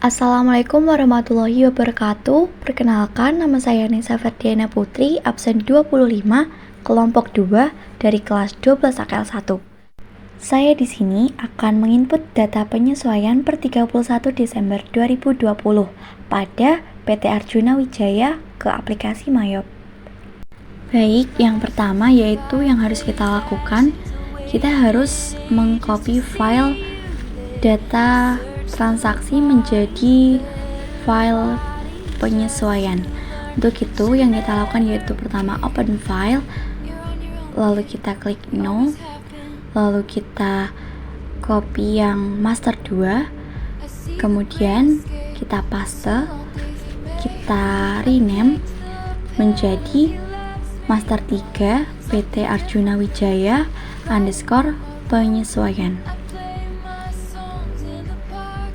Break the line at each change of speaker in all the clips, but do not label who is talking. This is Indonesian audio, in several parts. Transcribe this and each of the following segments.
Assalamualaikum warahmatullahi wabarakatuh. Perkenalkan, nama saya Nisa Ferdiana Putri, absen 25, kelompok 2 dari kelas 12 AKL 1. Saya di sini akan menginput data penyesuaian per 31 Desember 2020 pada PT Arjuna Wijaya ke aplikasi Mayop. Baik, yang pertama yaitu yang harus kita lakukan, kita harus mengcopy file data transaksi menjadi file penyesuaian. Untuk itu yang kita lakukan yaitu pertama open file, lalu kita klik no, lalu kita copy yang master 2, kemudian kita paste, kita rename menjadi master 3 PT Arjuna Wijaya _ penyesuaian.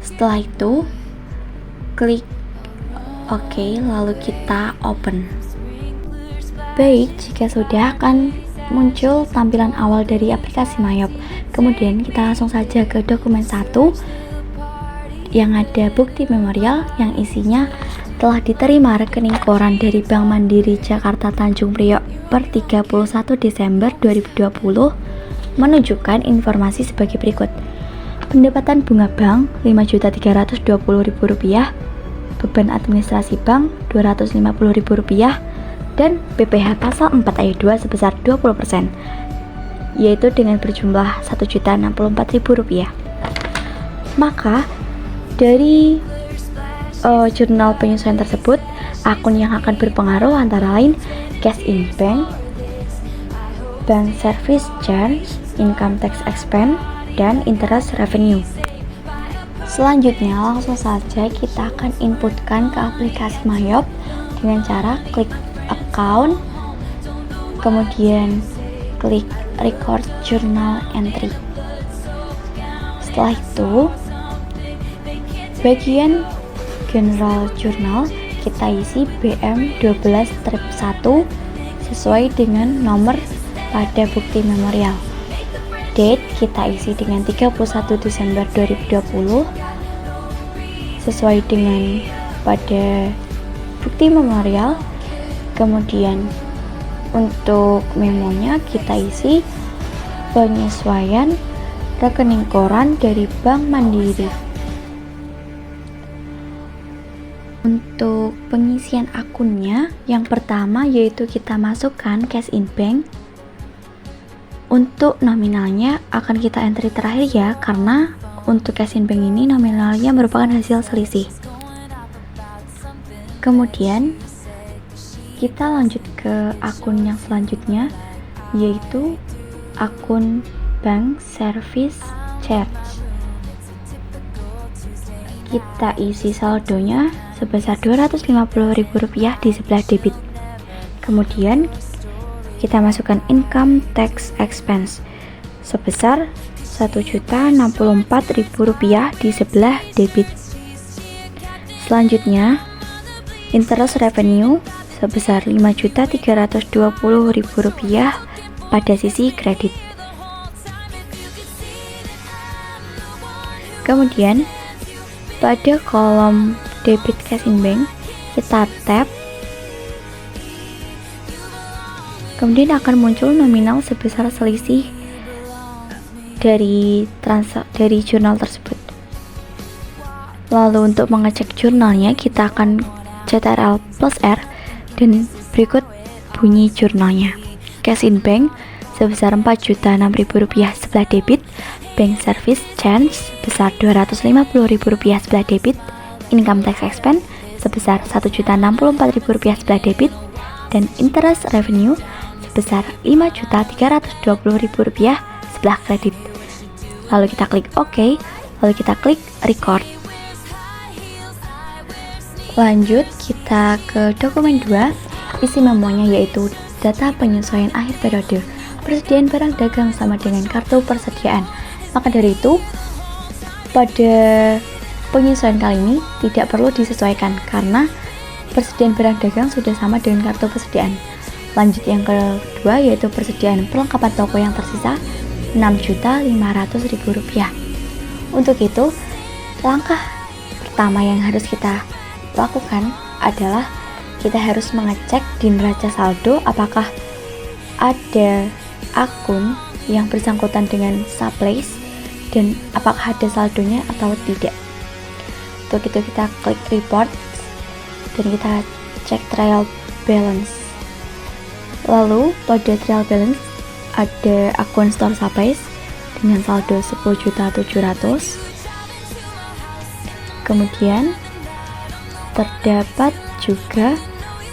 Setelah itu klik OK, lalu kita open. Baik, jika sudah akan muncul tampilan awal dari aplikasi Mayop. Kemudian kita langsung saja ke dokumen 1 yang ada bukti memorial yang isinya telah diterima rekening koran dari Bank Mandiri Jakarta Tanjung Priok per 31 Desember 2020 menunjukkan informasi sebagai berikut. Pendapatan bunga bank Rp5.320.000, beban administrasi bank Rp250.000, dan PPh pasal 4 ayat 2 sebesar 20%, yaitu dengan berjumlah Rp1.064.000. Maka dari jurnal penyesuaian tersebut, akun yang akan berpengaruh antara lain cash in bank, bank service charge, income tax expense, dan interest revenue. Selanjutnya langsung saja kita akan inputkan ke aplikasi Mayop dengan cara klik account, kemudian klik record journal entry. Setelah itu bagian general journal kita isi BM12-1 sesuai dengan nomor pada bukti memorial. Date kita isi dengan 31 Desember 2020 sesuai dengan pada bukti memorial. Kemudian untuk memonya kita isi penyesuaian rekening koran dari Bank Mandiri. Untuk pengisian akunnya, yang pertama yaitu kita masukkan cash in bank. Untuk nominalnya akan kita entry terakhir ya, karena untuk cash in bank ini nominalnya merupakan hasil selisih. Kemudian kita lanjut ke akun yang selanjutnya, yaitu akun bank service charge. Kita isi saldonya sebesar Rp250.000 di sebelah debit. Kemudian kita masukkan income tax expense sebesar Rp1.064.000 di sebelah debit. Selanjutnya, interest revenue sebesar Rp5.320.000 pada sisi kredit. Kemudian, pada kolom debit cash in bank, kita tap. Kemudian akan muncul nominal sebesar selisih dari jurnal tersebut. Lalu untuk mengecek jurnalnya, kita akan Ctrl plus R dan berikut bunyi jurnalnya. Cash in bank sebesar Rp4.006.000 sebelah debit, bank service charge sebesar Rp250.000 sebelah debit, income tax expense sebesar Rp1.064.000 sebelah debit, dan interest revenue sebesar Rp5.320.000 sebelah kredit. Lalu kita klik OK, lalu kita klik record. Lanjut kita ke dokumen 2, isi memonya yaitu data penyesuaian akhir periode, persediaan barang dagang sama dengan kartu persediaan. Maka dari itu, pada penyesuaian kali ini tidak perlu disesuaikan karena persediaan barang dagang sudah sama dengan kartu persediaan. Lanjut yang kedua yaitu persediaan perlengkapan toko yang tersisa Rp6.500.000. Untuk itu, langkah pertama yang harus kita lakukan adalah kita harus mengecek di neraca saldo apakah ada akun yang bersangkutan dengan Supplies dan apakah ada saldonya atau tidak. Untuk itu kita klik report dan kita cek trial balance. Lalu pada trial balance ada akun store Supplies dengan saldo 10.700.000. Kemudian terdapat juga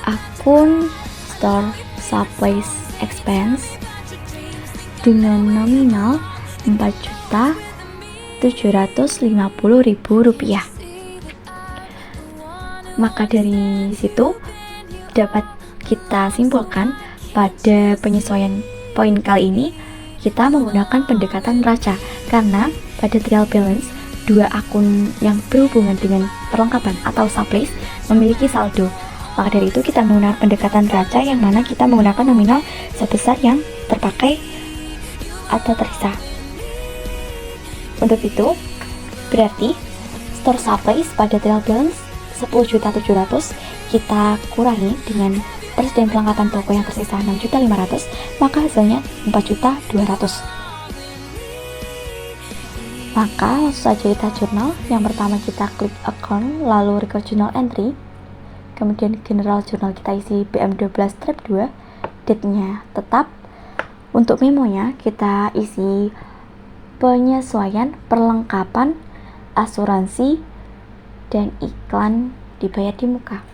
akun store Supplies expense dengan nominal Rp4.750.000. Maka dari situ dapat kita simpulkan pada penyesuaian poin kali ini kita menggunakan pendekatan neraca karena pada trial balance dua akun yang berhubungan dengan perlengkapan atau Supplies memiliki saldo. Maka dari itu kita menggunakan pendekatan neraca yang mana kita menggunakan nominal sebesar yang terpakai atau tersisa. Untuk itu berarti store Supplies pada trial balance 10.700.000 kita kurangi dengan persediaan perlengkapan toko yang tersisa 6.500.000, maka hasilnya 4.200.000. Maka langsung saja kita jurnal. Yang pertama kita klik account, lalu record journal entry, kemudian general journal kita isi BM12-2, date-nya tetap. Untuk memonya kita isi penyesuaian perlengkapan, asuransi, dan iklan dibayar di muka.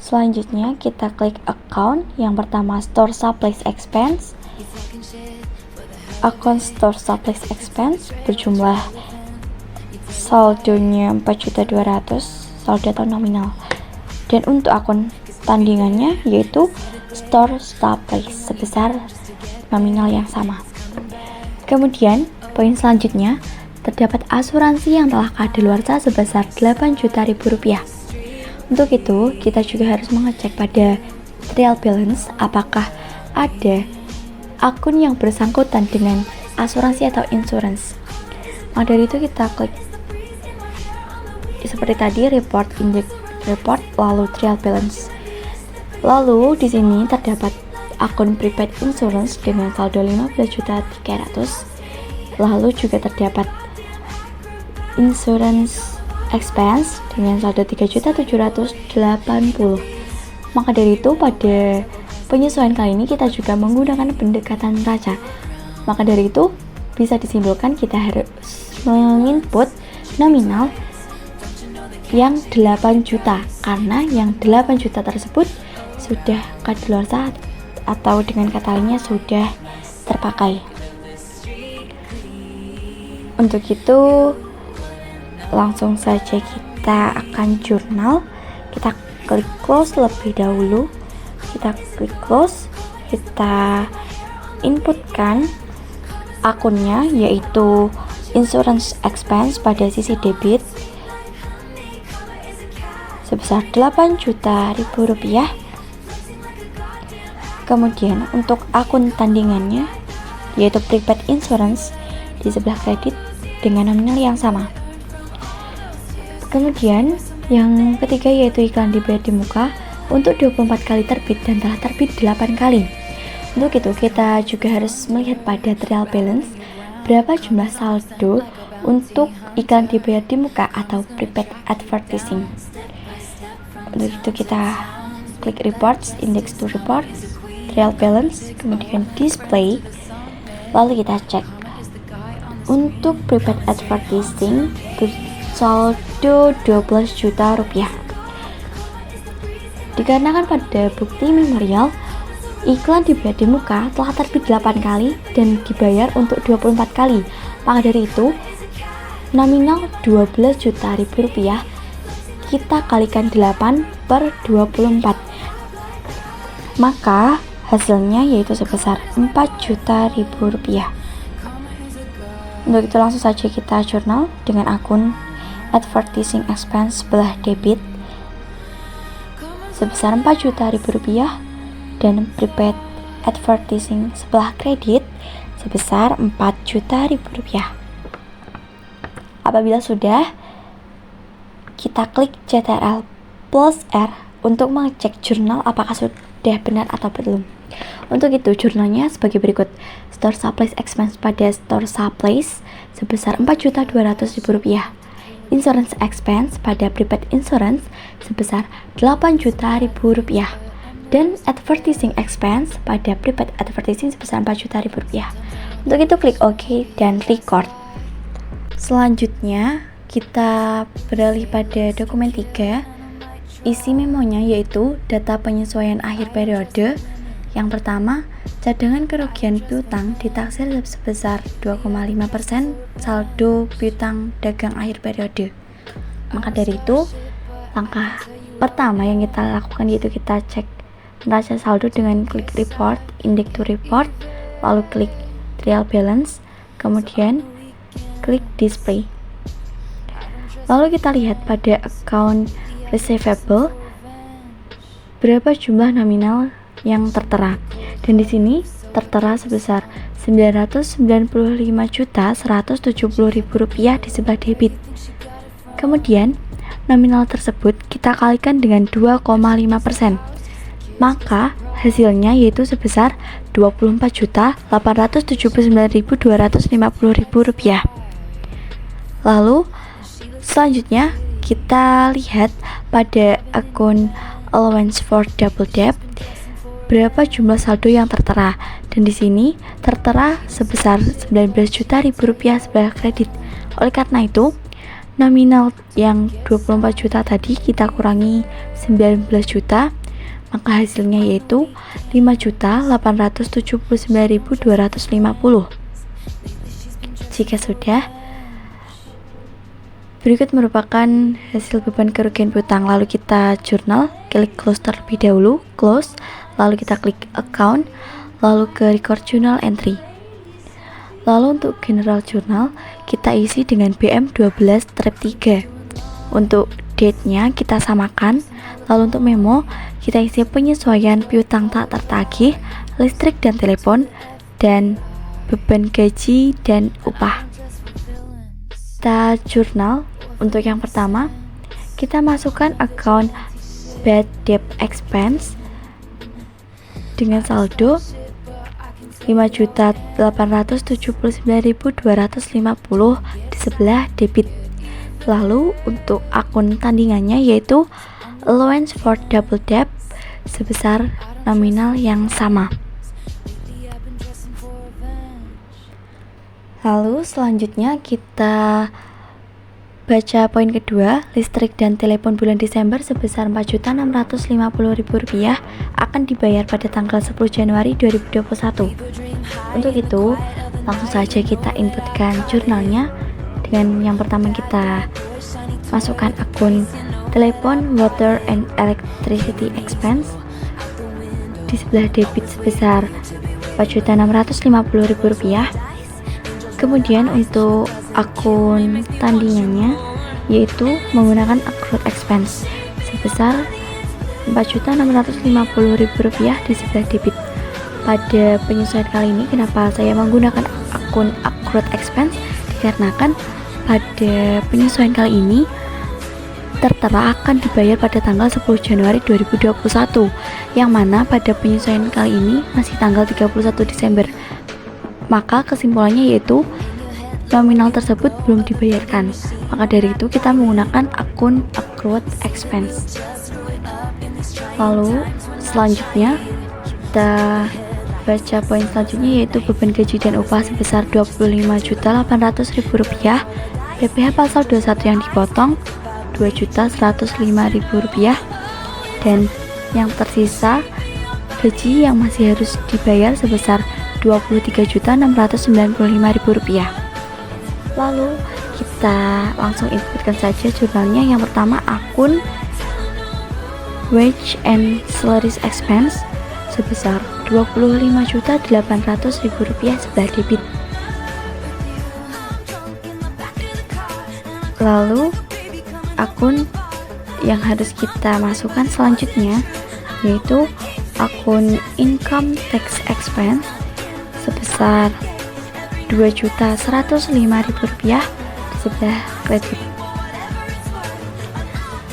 Selanjutnya kita klik account, yang pertama store Supplies expense. Akun store Supplies expense berjumlah saldonya 4.200.000, saldo atau nominal. Dan untuk akun tandingannya yaitu store Supplies sebesar nominal yang sama. Kemudian poin selanjutnya terdapat asuransi yang telah kadaluarsa sebesar Rp8.000.000. Untuk itu kita juga harus mengecek pada trial balance apakah ada akun yang bersangkutan dengan asuransi atau insurance. Maka dari itu kita klik seperti tadi report, index report, lalu trial balance. Lalu di sini terdapat akun prepaid insurance dengan saldo 15.300.000. Lalu juga terdapat insurance expense dengan saldo 3.780.000. Maka dari itu pada penyesuaian kali ini kita juga menggunakan pendekatan neraca. Maka dari itu bisa disimpulkan kita harus menginput nominal yang 8 juta karena yang 8 juta tersebut sudah kadaluarsa atau dengan kata lainnya sudah terpakai. Untuk itu langsung saja kita akan jurnal. Kita klik close lebih dahulu. Kita klik close, kita inputkan akunnya yaitu insurance expense pada sisi debit sebesar Rp8.000.000. Kemudian untuk akun tandingannya yaitu prepaid insurance di sebelah kredit dengan nominal yang sama. Kemudian yang ketiga yaitu iklan dibayar di muka untuk 24 kali terbit dan telah terbit 8 kali. Untuk itu kita juga harus melihat pada trial balance berapa jumlah saldo untuk iklan dibayar di muka atau prepaid advertising. Untuk itu kita klik reports, index to report, trial balance, kemudian display, lalu kita cek. Untuk prepaid advertising saldo 12 juta rupiah. Dikarenakan pada bukti memorial iklan dibayar di muka telah terbit 8 kali dan dibayar untuk 24 kali. Maka dari itu nominal 12 juta rupiah kita kalikan 8 per 24, maka hasilnya yaitu sebesar 4 juta rupiah. Untuk itu langsung saja kita jurnal dengan akun advertising expense sebelah debit sebesar 4 juta rupiah dan prepaid advertising sebelah kredit sebesar 4 juta rupiah. Apabila sudah, kita klik CTRL plus R untuk mengecek jurnal apakah sudah benar atau belum. Untuk itu jurnalnya sebagai berikut. Store supplies expense pada store supplies sebesar Rp4.200.000. Insurance expense pada prepaid insurance sebesar Rp8.000.000. Dan advertising expense pada prepaid advertising sebesar Rp4.000.000. Untuk itu klik OK dan record. Selanjutnya kita beralih pada dokumen 3. Isi memonya yaitu data penyesuaian akhir periode. Yang pertama, cadangan kerugian piutang ditaksir sebesar 2,5% saldo piutang dagang akhir periode. Maka dari itu, langkah pertama yang kita lakukan yaitu kita cek neraca saldo dengan klik report, index to report, lalu klik trial balance, kemudian klik display. Lalu kita lihat pada account receivable berapa jumlah nominal yang tertera, dan di sini tertera sebesar Rp995.170.000 di sebelah debit. Kemudian nominal tersebut kita kalikan dengan 2,5%, maka hasilnya yaitu sebesar Rp24.879.250.000. Lalu selanjutnya kita lihat pada akun allowance for double debt berapa jumlah saldo yang tertera, dan di sini tertera sebesar Rp19 juta sebelah kredit. Oleh karena itu nominal yang 24 juta tadi kita kurangi 19 juta, maka hasilnya yaitu Rp5.879.250. Jika sudah, berikut merupakan hasil beban kerugian piutang. Lalu kita jurnal, klik close terlebih dahulu, close, lalu kita klik account, lalu ke record journal entry. Lalu untuk general journal kita isi dengan BM12-3. Untuk date-nya kita samakan. Lalu untuk memo kita isi penyesuaian piutang tak tertagih, listrik dan telepon, dan beban gaji dan upah. Kita jurnal. Untuk yang pertama kita masukkan account bad debt expense dengan saldo Rp5.879.250 di sebelah debit. Lalu untuk akun tandingannya yaitu allowance for double debt sebesar nominal yang sama. Lalu selanjutnya kita baca poin kedua, listrik dan telepon bulan Desember sebesar Rp4.650.000 akan dibayar pada tanggal 10 Januari 2021. Untuk itu, langsung saja kita inputkan jurnalnya. Dengan yang pertama kita masukkan akun telepon, water and electricity expense di sebelah debit sebesar Rp4.650.000. Kemudian untuk akun tandingannya yaitu menggunakan accrued expense sebesar Rp4.650.000 di sebelah debit. Pada penyesuaian kali ini kenapa saya menggunakan akun accrued expense? Dikarenakan pada penyesuaian kali ini tertera akan dibayar pada tanggal 10 Januari 2021, yang mana pada penyesuaian kali ini masih tanggal 31 Desember. Maka kesimpulannya yaitu nominal tersebut belum dibayarkan. Maka dari itu kita menggunakan akun accrued expense. Lalu selanjutnya kita baca poin selanjutnya yaitu beban gaji dan upah sebesar Rp25.800.000, PPh pasal 21 yang dipotong Rp2.105.000, dan yang tersisa gaji yang masih harus dibayar sebesar Rp23.695.000. Lalu kita langsung inputkan saja jurnalnya. Yang pertama akun wage and salaries expense sebesar Rp25.800.000 sebelah debit. Lalu akun yang harus kita masukkan selanjutnya yaitu akun income tax expense sebesar Rp2.105.000 di sebelah kredit.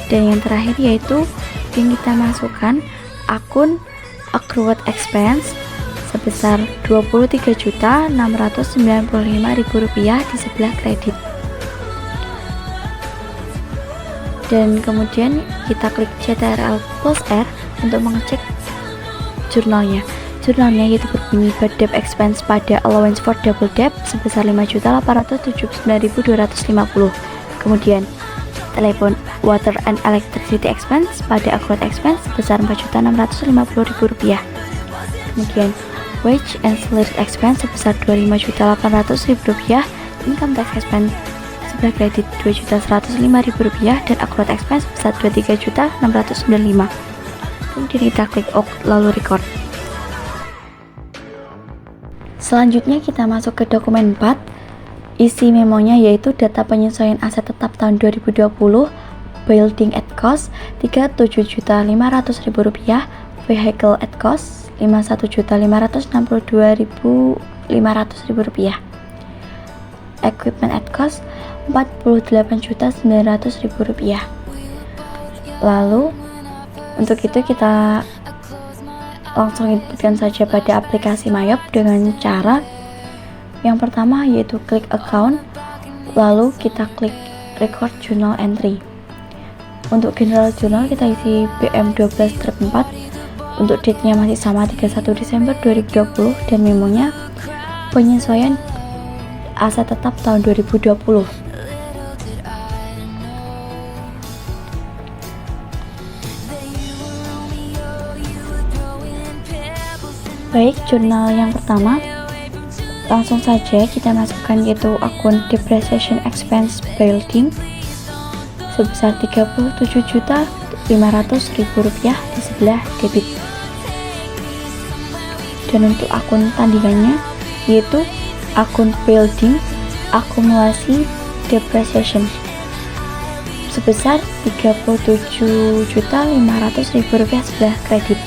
Dan yang terakhir yaitu yang kita masukkan akun accrued expense sebesar Rp23.695.000 di sebelah kredit. Dan kemudian kita klik CTRL plus R untuk mengecek jurnalnya. Jurnalnya yaitu berbunyi bad debt expense pada allowance for double debt sebesar Rp5.879.250. Kemudian telepon, water and electricity expense pada accrued expense sebesar Rp4.650.000. Kemudian wage and salary expense sebesar Rp25.800.000, income tax expense sebelah kredit Rp2.105.000 dan accrued expense sebesar Rp23.695.000. Kemudian kita klik OK lalu record. Selanjutnya kita masuk ke dokumen 4. Isi memonya yaitu data penyesuaian aset tetap tahun 2020, building at cost Rp37.500.000, vehicle at cost Rp51.562.500.000, equipment at cost Rp48.900.000. Lalu untuk itu kita langsung inputkan saja pada aplikasi Mayop dengan cara yang pertama yaitu klik account, lalu kita klik record journal entry. Untuk general journal kita isi BM12-4, untuk date-nya masih sama 31 Desember 2020 dan memonya penyesuaian aset tetap tahun 2020. Baik, jurnal yang pertama langsung saja kita masukkan yaitu akun depreciation expense building sebesar Rp37.500.000 di sebelah debit. Dan untuk akun tandingannya yaitu akun building akumulasi depreciation sebesar Rp37.500.000 sebelah kredit.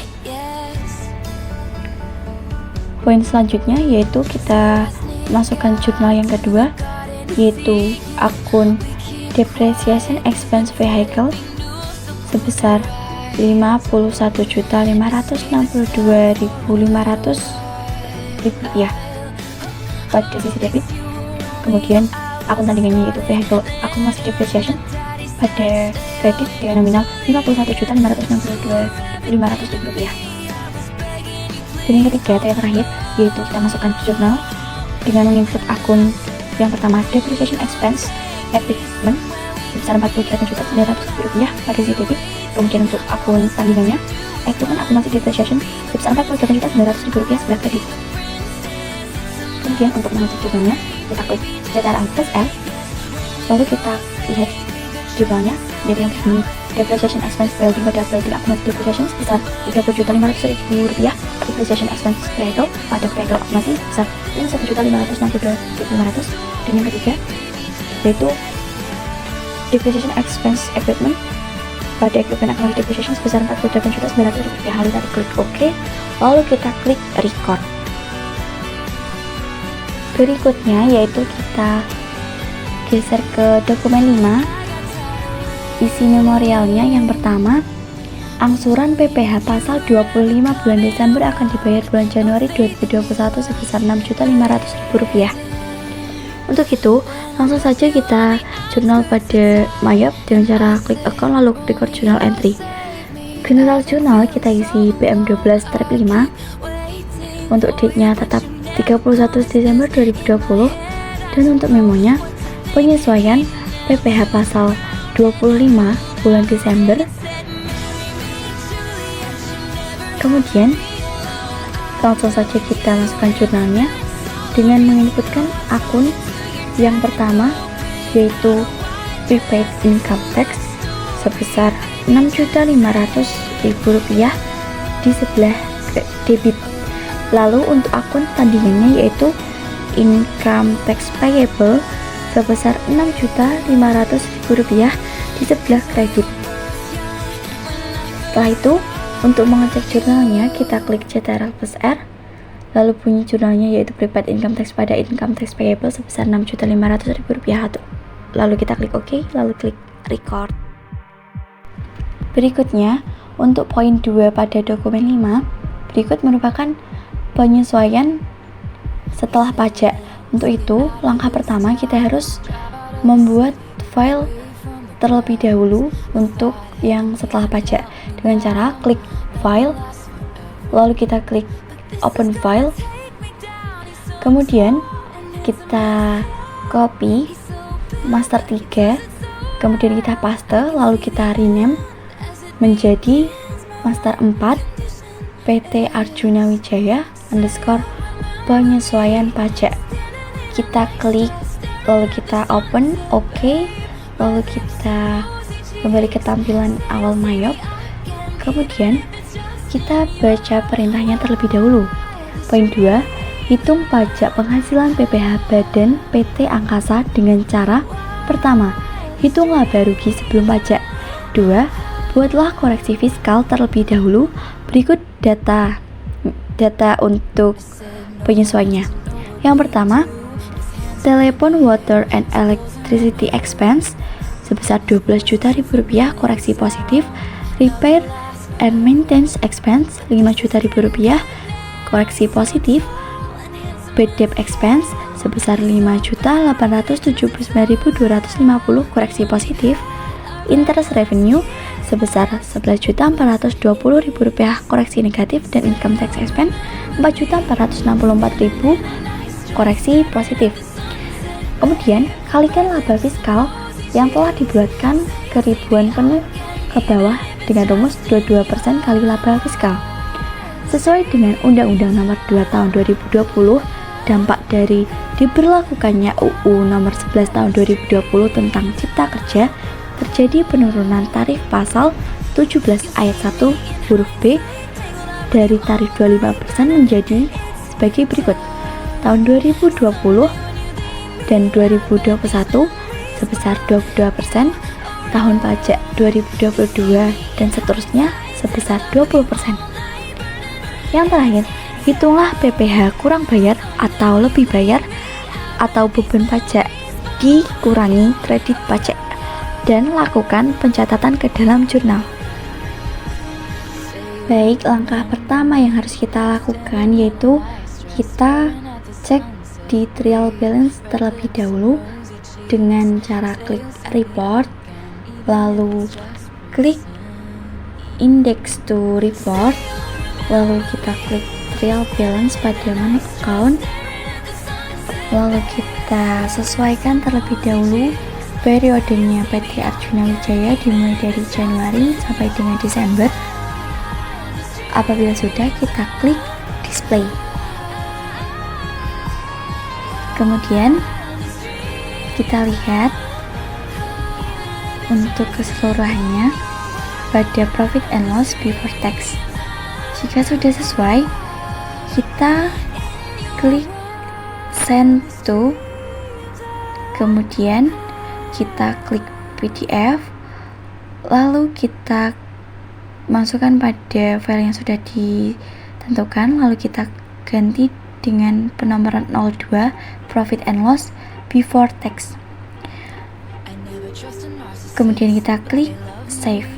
Poin selanjutnya yaitu kita masukkan jurnal yang kedua yaitu akun depreciation expense vehicle sebesar Rp51.562.500 pada sisi debit. Kemudian akun tandingannya yaitu vehicle akumulasi depreciation pada kredit dengan nominal Rp51.562.500. Dan yang ketiga, yang terakhir, yaitu kita masukkan jurnal dengan menginput akun yang pertama depreciation expense equipment sebesar Rp48.900.000 pada sisi debit. Kemudian untuk akun tandingannya equipment akumulasi depreciation sebesar Rp48.900.000 sebelah kredit. Kemudian untuk mengecek jurnalnya kita klik CTRL plus L, lalu kita lihat jurnalnya dari yang berbunyi depreciation expense building pada building akumulasi depreciation sebesar Rp3.500.000, depreciation expense vehicle pada vehicle akumulasi sebesar Rp1.562.500. Dan yang ketiga yaitu depreciation expense equipment pada equipment akumulasi depreciation sebesar Rp48.900.000. Lalu kita klik OK, lalu kita klik record. Berikutnya yaitu kita geser ke dokumen 5. Isi memorialnya yang pertama, angsuran PPh pasal 25 bulan Desember akan dibayar bulan Januari 2021 sebesar Rp6.500.000. Untuk itu, langsung saja kita jurnal pada Mayop dengan cara klik account lalu record journal entry. General journal kita isi BM12-5, untuk date-nya tetap 31 Desember 2020, dan untuk memonya penyesuaian PPh pasal 25 bulan Desember. Kemudian langsung saja kita masukkan jurnalnya dengan menginputkan akun yang pertama yaitu prepaid income tax sebesar Rp6.500.000 di sebelah debit. Lalu untuk akun tandingannya yaitu income tax payable sebesar Rp6.500.000 di sebelah kredit. Setelah itu, untuk mengecek jurnalnya kita klik CTRL plus R, lalu bunyi jurnalnya yaitu prepaid income tax pada income tax payable sebesar Rp6.500.000. Lalu kita klik OK, lalu klik record. Berikutnya, untuk poin 2 pada dokumen 5, berikut merupakan penyesuaian setelah pajak. Untuk itu, langkah pertama kita harus membuat file terlebih dahulu untuk yang setelah pajak dengan cara klik file, lalu kita klik open file, kemudian kita copy master 3, kemudian kita paste, lalu kita rename menjadi master 4 PT Arjuna Wijaya _ penyesuaian pajak. Kita klik, lalu kita open, oke, lalu kita kembali ke tampilan awal Mayop, kemudian kita baca perintahnya terlebih dahulu. Poin 2, hitung pajak penghasilan PPh Badan PT Angkasa dengan cara: pertama, hitung laba rugi sebelum pajak. 2, buatlah koreksi fiskal terlebih dahulu. Berikut data untuk penyesuaiannya. Yang pertama, telepon, water and electricity expense sebesar 12 juta rupiah koreksi positif. Repair and maintenance expense 5 juta rupiah koreksi positif. Bad debt expense sebesar 5.879.250 koreksi positif. Interest revenue sebesar 11.420.000 rupiah koreksi negatif, dan income tax expense 4.464.000 koreksi positif. Kemudian kalikan laba fiskal yang telah dibuatkan ke ribuan penuh ke bawah dengan rumus 22% kali laba fiskal. Sesuai dengan Undang-Undang Nomor 2 Tahun 2020, dampak dari diberlakukannya UU Nomor 11 Tahun 2020 tentang Cipta Kerja, terjadi penurunan tarif pasal 17 ayat 1 huruf B dari tarif 25% menjadi sebagai berikut. Tahun 2020 dan 2021 sebesar 22%, tahun pajak 2022 dan seterusnya sebesar 20%. Yang terakhir, hitunglah PPh kurang bayar atau lebih bayar atau beban pajak dikurangi kredit pajak, dan lakukan pencatatan ke dalam jurnal. Baik, langkah pertama yang harus kita lakukan yaitu kita cek di trial balance terlebih dahulu dengan cara klik report, lalu klik index to report, lalu kita klik trial balance pada menu account, lalu kita sesuaikan terlebih dahulu periodenya PT Arjuna Wijaya dimulai dari Januari sampai dengan Desember. Apabila sudah, kita klik display. Kemudian kita lihat untuk keseluruhannya pada profit and loss before tax. Jika sudah sesuai, kita klik send to, kemudian kita klik PDF, lalu kita masukkan pada file yang sudah ditentukan, lalu kita ganti dengan penomoran 02 profit and loss before tax. Kemudian kita klik save,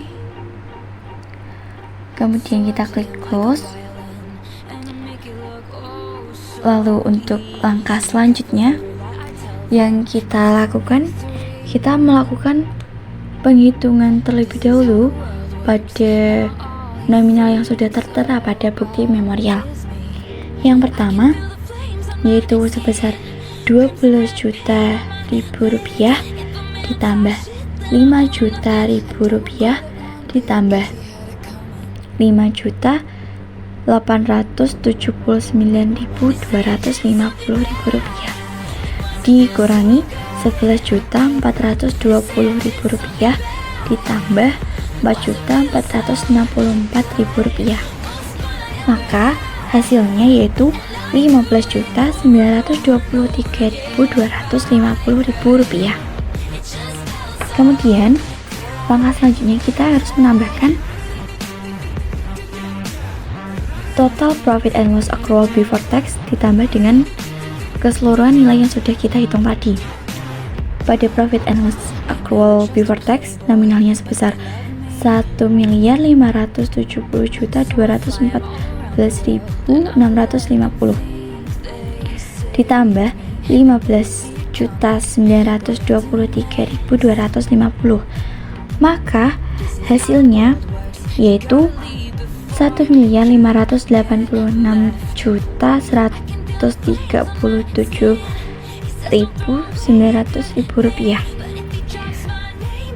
kemudian kita klik close. Lalu untuk langkah selanjutnya yang kita lakukan, kita melakukan penghitungan terlebih dahulu pada nominal yang sudah tertera pada bukti memorial. Yang pertama yaitu sebesar 12 juta rupiah ditambah 5 juta rupiah ditambah 5 juta 879.250 rupiah dikurangi 11.420.000 rupiah ditambah 4.464.000 rupiah. Maka hasilnya yaitu 15.923.250 rupiah. Kemudian langkah selanjutnya kita harus menambahkan total profit and loss accrual before tax ditambah dengan keseluruhan nilai yang sudah kita hitung tadi. Pada profit and loss accrual before tax nominalnya sebesar 1.570.214.650 ditambah 15.923.250, maka hasilnya yaitu 1.587.900.900 rupiah.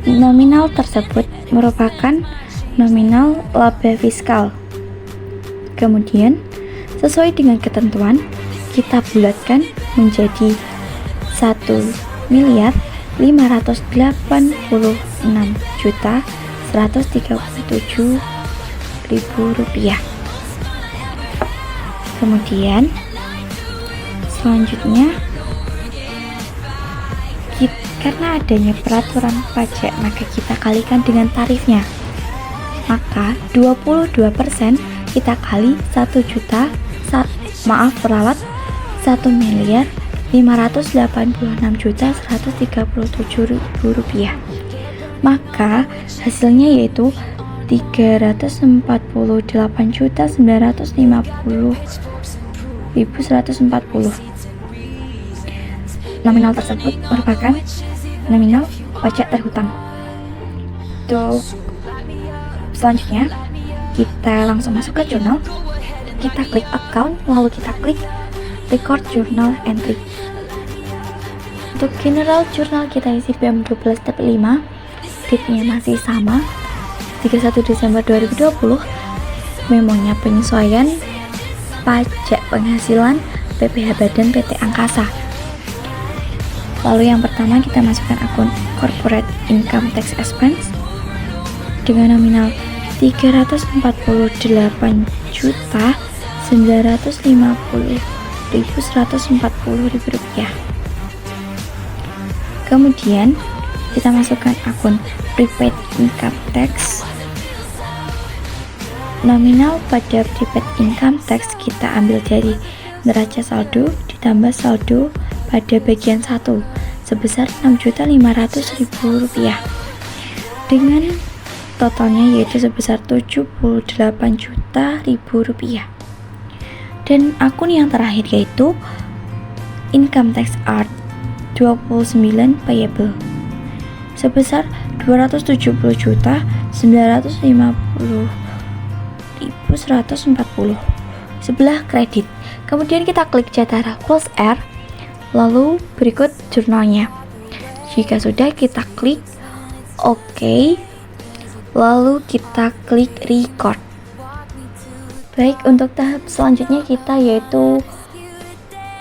Nominal tersebut merupakan nominal laba fiskal. Kemudian, sesuai dengan ketentuan, kita bulatkan menjadi 1.586.137.000 rupiah. Kemudian selanjutnya karena adanya peraturan pajak, maka kita kalikan dengan tarifnya. Maka 22% kita kali 1.586.137.000 rupiah. Maka hasilnya yaitu 348.950.140. Nominal tersebut merupakan nominal pajak terhutang. Untuk selanjutnya, kita langsung masuk ke jurnal. Kita klik account, lalu kita klik record journal entry. Untuk general jurnal kita isi PM12 tab 5, date-nya masih sama, 31 Desember 2020. Memonya penyesuaian pajak penghasilan PPh Badan PT Angkasa. Lalu yang pertama kita masukkan akun corporate income tax expense dengan nominal 348.950.140 rupiah. Kemudian kita masukkan akun prepaid income tax. Nominal pada prepaid income tax kita ambil dari neraca saldo ditambah saldo pada bagian 1 sebesar 6.500.000 rupiah dengan totalnya yaitu sebesar 78.000.000 rupiah. Dan akun yang terakhir yaitu income tax art 29 payable sebesar 270.950.140 sebelah kredit. Kemudian kita klik Jatara plus R, lalu berikut jurnalnya. Jika sudah, kita klik OK, lalu kita klik record. Baik, untuk tahap selanjutnya kita yaitu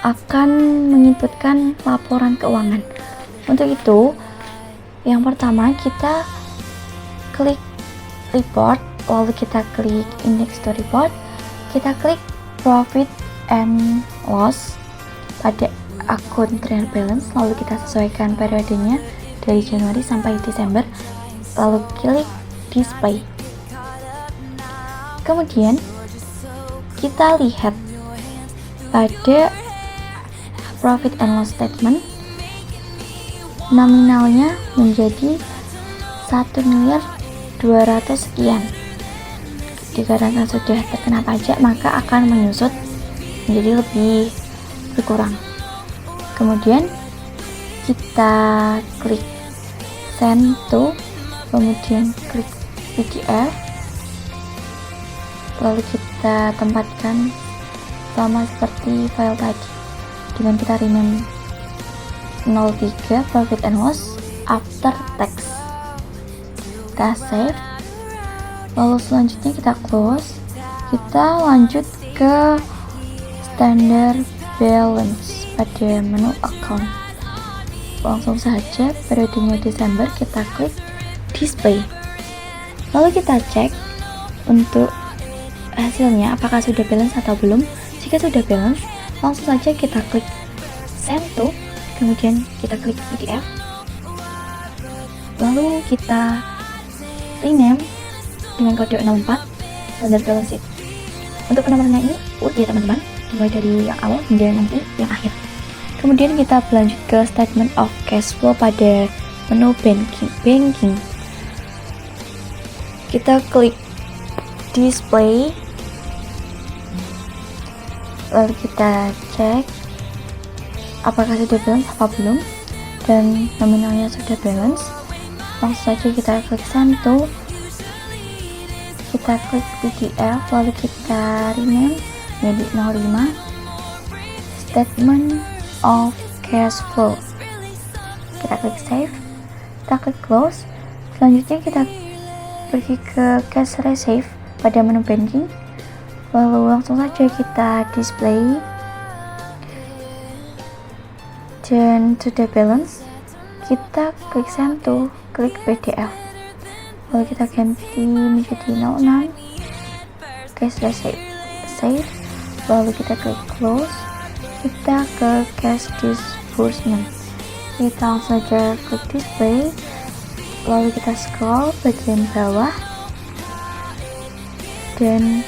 akan menginputkan laporan keuangan. Untuk itu, yang pertama kita klik report, lalu kita klik index to report, kita klik profit and loss pada akun trial balance, lalu kita sesuaikan periodenya dari Januari sampai Desember, lalu klik display. Kemudian kita lihat pada profit and loss statement, nominalnya menjadi 1.200.000 sekian. Dikarenakan sudah terkena pajak, maka akan menyusut menjadi lebih berkurang. Kemudian kita klik send to, kemudian klik PDF, lalu kita tempatkan sama seperti file tadi dengan kita rename 03 profit and loss after tax. Kita save, lalu selanjutnya kita close. Kita lanjut ke standard balance pada menu account. Langsung saja periodenya Desember, kita klik display, lalu kita cek untuk hasilnya apakah sudah balance atau belum. Jika sudah balance, langsung saja kita klik send to, kemudian kita klik PDF, lalu kita rename dengan kode 64 standard balance sheet. Untuk penampakannya ini ya teman-teman, mulai dari yang awal hingga nanti yang akhir. Kemudian kita berlanjut ke statement of cash flow pada menu banking. kita klik display, lalu kita cek apakah sudah balance apa belum, dan nominalnya sudah balance. Langsung saja kita klik send to, kita klik PDF, lalu kita rename menjadi 05 statement of cash flow. Kita klik save, kita klik close. Selanjutnya kita pergi ke cash receive pada menu banking, lalu langsung saja kita display dan sudah balance. Kita klik send to, klik PDF, lalu kita ganti menjadi 06 cash receive, save, lalu kita klik close. Kita ke cash disbursement, kita langsung saja klik display, lalu kita scroll bagian bawah dan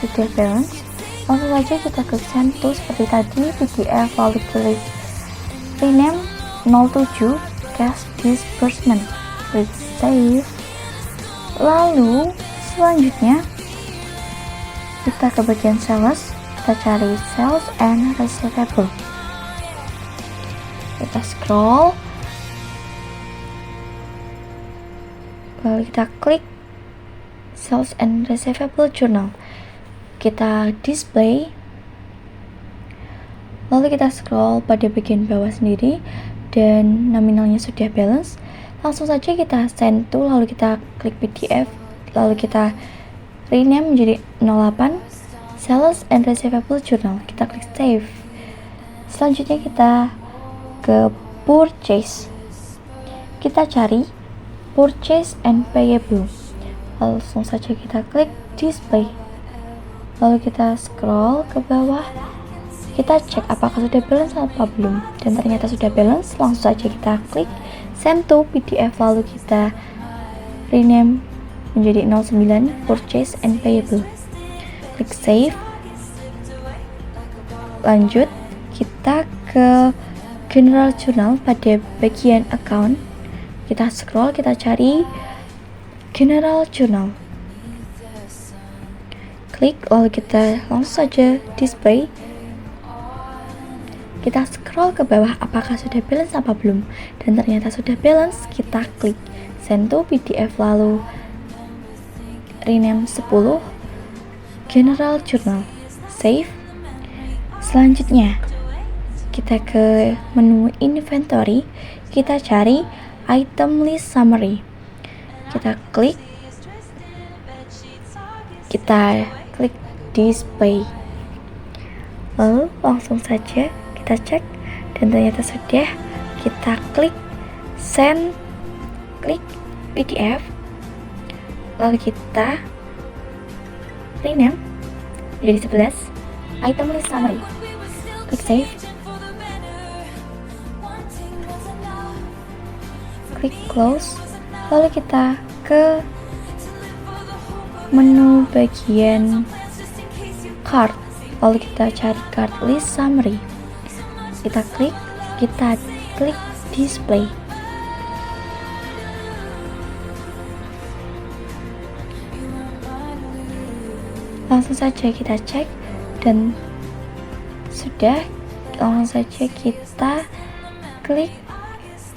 sudah balance. Langsung saja kita klik send to seperti tadi, PDF, lalu klik rename 07 cash disbursement, klik save. Lalu selanjutnya kita ke bagian sales, kita cari sales and receivable, kita scroll, lalu kita klik sales and receivable journal, kita display, lalu kita scroll pada bagian bawah sendiri dan nominalnya sudah balance. Langsung saja kita send to, lalu kita klik PDF, lalu kita rename menjadi 08 sales and receivable journal, kita klik save. Selanjutnya kita ke purchase, kita cari purchase and payable, langsung saja kita klik display, lalu kita scroll ke bawah, kita cek apakah sudah balance atau belum, dan ternyata sudah balance. Langsung saja kita klik send to PDF, lalu kita rename menjadi 09 purchase and payable, klik save. Lanjut kita ke general journal pada bagian account, kita scroll, kita cari general journal, klik, lalu kita langsung saja display. Kita scroll ke bawah apakah sudah balance apa belum, dan ternyata sudah balance. Kita klik send to PDF, lalu rename 10 general journal, save. Selanjutnya kita ke menu inventory, kita cari item list summary, kita klik display, lalu langsung saja kita cek dan ternyata sudah. Kita klik send, klik PDF, lalu kita rename menjadi 11 item list summary, klik save, klik close. Lalu kita ke menu bagian cart, lalu kita cari cart list summary, kita klik display, langsung saja kita cek dan sudah. Langsung saja kita klik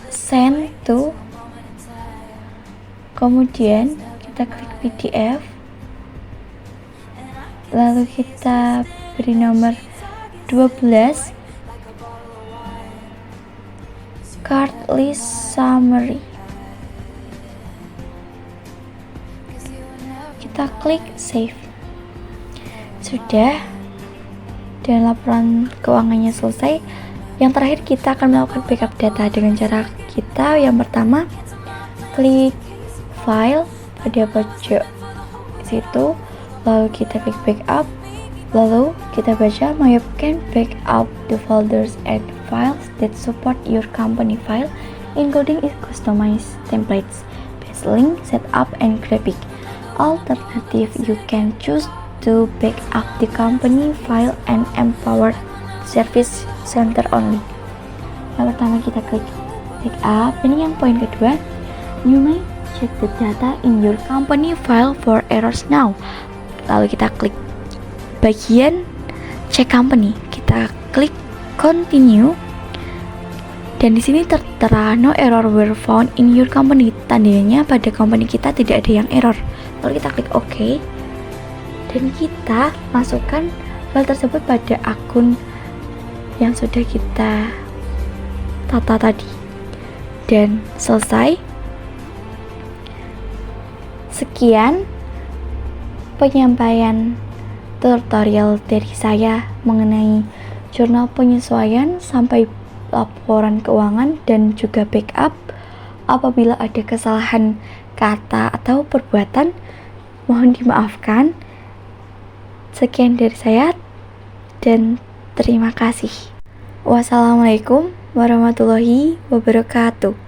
send to, kemudian kita klik PDF, lalu kita beri nomor 12 cart list summary, kita klik save. Sudah, dan laporan keuangannya selesai. Yang terakhir kita akan melakukan backup data dengan cara kita yang pertama klik file pada pojok situ, lalu kita klik backup, lalu kita baca you can back up the folders and files that support your company file including its customized templates, base link, setup, and graphic. Alternative, you can choose to back up the company file and empower service center only. Yang pertama kita klik backup, ini yang poin kedua. You may check the data in your company file for errors now. Lalu kita klik bagian check company, kita klik continue, dan di sini tertera no error were found in your company. Tandanya pada company kita tidak ada yang error. Lalu kita klik OK, dan kita masukkan file tersebut pada akun yang sudah kita tata tadi. Dan selesai. Sekian penyampaian tutorial dari saya mengenai jurnal penyesuaian sampai laporan keuangan dan juga backup. Apabila ada kesalahan kata atau perbuatan, mohon dimaafkan. Sekian dari saya dan terima kasih. Wassalamualaikum warahmatullahi wabarakatuh.